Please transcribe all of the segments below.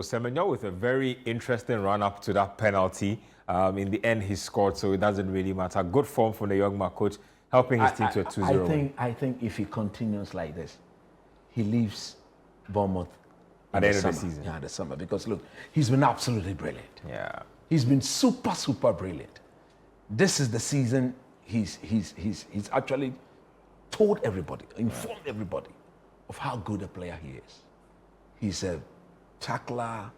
So Semenyo with a very interesting run-up to that penalty. In the end, he scored, so it doesn't really matter. Good form from the young man coach, helping his team to a 2-0 win. I think if he continues like this, he leaves Bournemouth at the end of the season. Yeah, the summer. Because look, he's been absolutely brilliant. Yeah. He's been super, super brilliant. This is the season he's actually told everybody, informed everybody of how good a player he is. He's a tackler,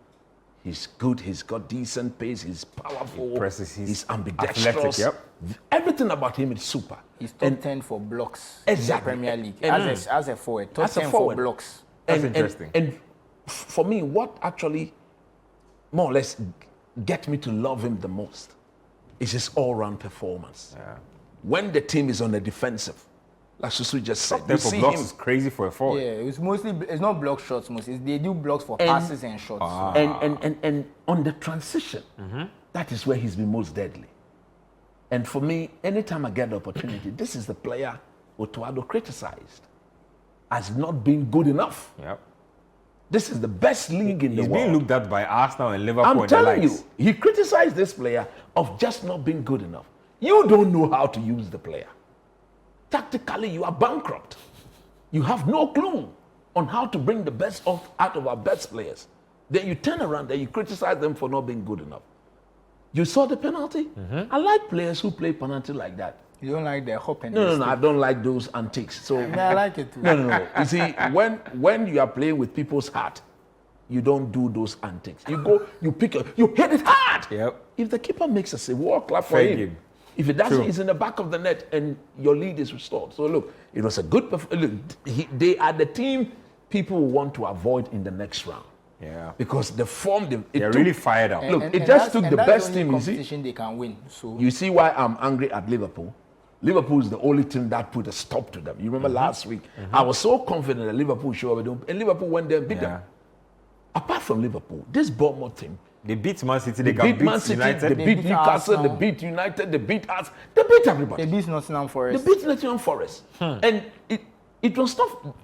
he's good, he's got decent pace, he's powerful, he's ambidextrous. Athletic, yep. Everything about him is super. He's top 10 for blocks exactly. in the Premier League. As a forward, top 10 for blocks. That's interesting. And for me, what actually more or less get me to love him the most is his all-round performance. Yeah. When the team is on the defensive, like Susu just said, you see blocks him, is crazy for a forward. Yeah, it's not block shots mostly. They do blocks for passes and shots. And on the transition, that is where he's been most deadly. And for me, anytime I get the opportunity, this is the player Otuado criticized as not being good enough. Yep. This is the best league in the world. He's being looked at by Arsenal and Liverpool. I'm telling you, he criticized this player of just not being good enough. You don't know how to use the player. Tactically, you are bankrupt. You have no clue on how to bring the best out of our best players. Then you turn around and you criticize them for not being good enough. You saw the penalty? I like players who play penalty like that. You don't like the hop and No, I don't like those antics. So I like it too. No. You see, when you are playing with people's heart, you don't do those antics. You go, you hit it hard. Yep. If the keeper makes a save, walk clap for him. If it doesn't, he's in the back of the net and your lead is restored. So look, it was a good performance. They are the team people want to avoid in the next round. Yeah. Because the form, they're really fired up. Look, it just took the best team. You see, they can win. So you see why I'm angry at Liverpool. Liverpool is the only team that put a stop to them. You remember last week, I was so confident that Liverpool should have done, and Liverpool went there and beat them. Apart from Liverpool, this Bournemouth team, they beat Man City, they beat Man City, United, they beat Newcastle, they beat United, they beat us, they beat everybody. They beat Nottingham Forest. They beat Nottingham Forest. And it was not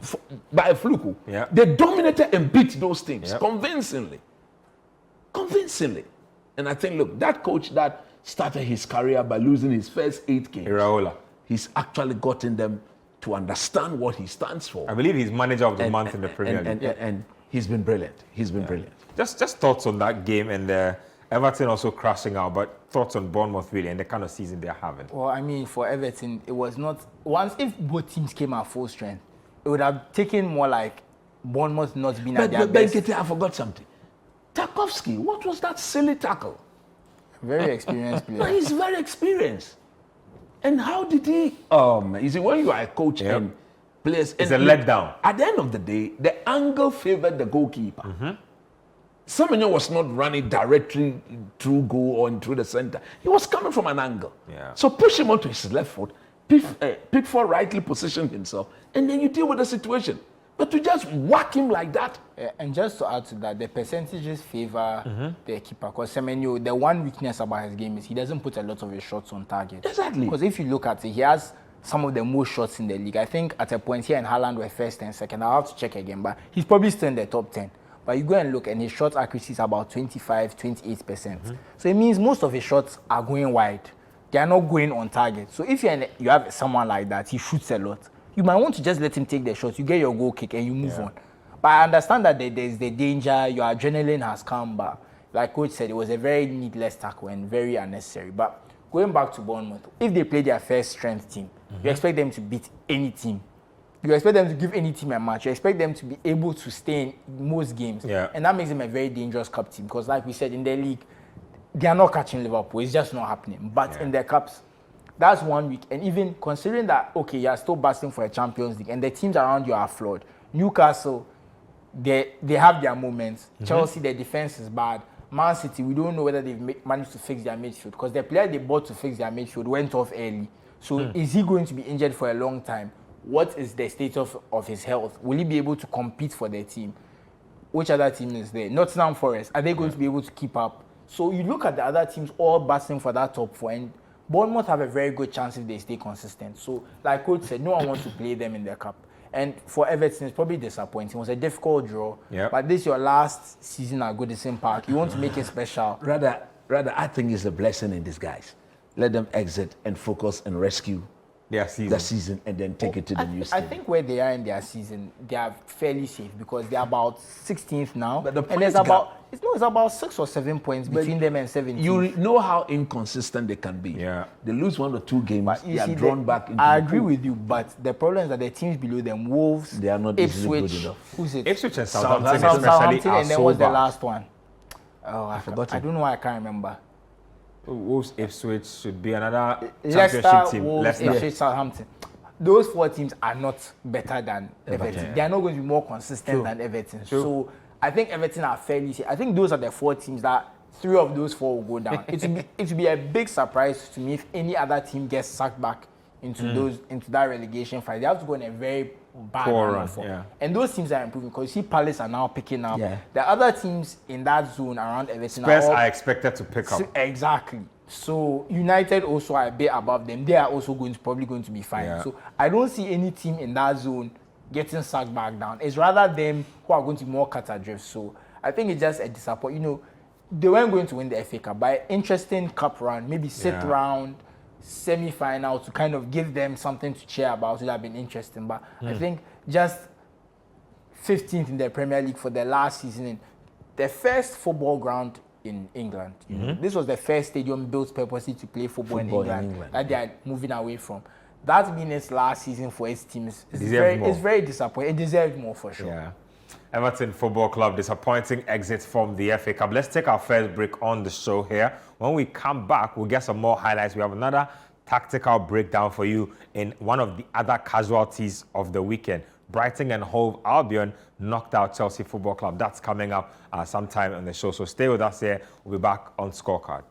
by a fluke. Yeah. They dominated and beat those teams convincingly. Convincingly. And I think, look, that coach that started his career by losing his first 8 games, Iraola, he's actually gotten them to understand what he stands for. I believe he's manager of the month in the Premier League. And he's been brilliant. He's been brilliant. Just thoughts on that game and Everton also crashing out, but thoughts on Bournemouth really and the kind of season they're having. Well, I mean, for Everton, it was not... If both teams came at full strength, it would have taken more like Bournemouth not being at their best. But I forgot something. Tarkowski, what was that silly tackle? Very experienced player. No, he's very experienced. And how did he... you see, when you are a coach and players... It's a letdown. At the end of the day, the angle favored the goalkeeper. Semenyo was not running directly through goal or through the center. He was coming from an angle. Yeah. So push him onto his left foot. Pickford rightly positioned himself. And then you deal with the situation. But to just whack him like that. And just to add to that, the percentages favor the keeper. Because Semenyo, the one weakness about his game is he doesn't put a lot of his shots on target. Exactly. Because if you look at it, he has some of the most shots in the league. I think at a point here in Haaland were first and second. I'll have to check again, but he's probably still in the top 10. But you go and look, and his shot accuracy is about 25, 28%. So it means most of his shots are going wide. They are not going on target. So if you have someone like that, he shoots a lot. You might want to just let him take the shots. You get your goal kick and you move on. But I understand that there's the danger. Your adrenaline has come, but like Coach said, it was a very needless tackle and very unnecessary. But going back to Bournemouth, if they play their first strength team, you expect them to beat any team. You expect them to give any team a match. You expect them to be able to stay in most games. Yeah. And that makes them a very dangerous cup team. Because like we said, in the league, they are not catching Liverpool. It's just not happening. But in their cups, that's 1 week. And even considering that, okay, you are still battling for a Champions League and the teams around you are flawed. Newcastle, they have their moments. Chelsea, their defense is bad. Man City, we don't know whether they've managed to fix their midfield. Because the player they bought to fix their midfield went off early. So is he going to be injured for a long time? What is the state of his health? Will he be able to compete for their team? Which other team is there? Nottingham Forest. Are they going to be able to keep up? So you look at the other teams all battling for that top 4, and Bournemouth have a very good chance if they stay consistent. So, like Coach said, no one wants to play them in their cup. And for Everton, it's probably disappointing. It was a difficult draw. Yep. But this is your last season at Goodison Park. You want to make it special. Rather, I think it's a blessing in disguise. Let them exit and focus and rescue their season and then take it to the new season. I think where they are in their season, they are fairly safe because they're about 16th now. But the and there's it's about 6 or 7 points between them and 17th. You know how inconsistent they can be. Yeah. They lose 1 or 2 games, they are drawn back into I the agree pool. with you, but the problem is that the teams below them, Wolves, They are not easily Ipswich, good enough. who's it? Ipswich and Southampton, especially, Southampton, are and then so what's the bad. last one? Oh, I forgot I it. don't know why I can't remember. Wolves, Ipswich should be another Leicester, championship team. Wolves, Leicester. Ipswich, Southampton. Those 4 teams are not better than Everton. They are not going to be more consistent than Everton. So I think Everton are fairly safe. I think those are the 4 teams that 3 of those 4 will go down. it will be a big surprise to me if any other team gets sucked back into that relegation fight. They have to go in a very bad run. Yeah. And those teams are improving because you see Palace are now picking up. Yeah. The other teams in that zone around Everton Spurs are all are expected to pick up. Exactly. So United also are a bit above them. They are also probably going to be fine. Yeah. So I don't see any team in that zone getting sucked back down. It's rather them who are going to be more cut adrift. So I think it's just a disappointment. You know, they weren't going to win the FA Cup, but interesting cup run, maybe 6th round, semi-final to kind of give them something to cheer about. So that would have been interesting. But I think just 15th in the Premier League for the last season, in the first football ground in England. You know, this was the first stadium built purposely to play football in England that they are moving away from. That being its last season for its teams, it's very disappointing. It deserved more for sure. Yeah. Everton Football Club, disappointing exit from the FA Cup. Let's take our first break on the show here. When we come back, we'll get some more highlights. We have another tactical breakdown for you in one of the other casualties of the weekend. Brighton and Hove Albion knocked out Chelsea Football Club. That's coming up sometime on the show. So stay with us here. We'll be back on Scorecard.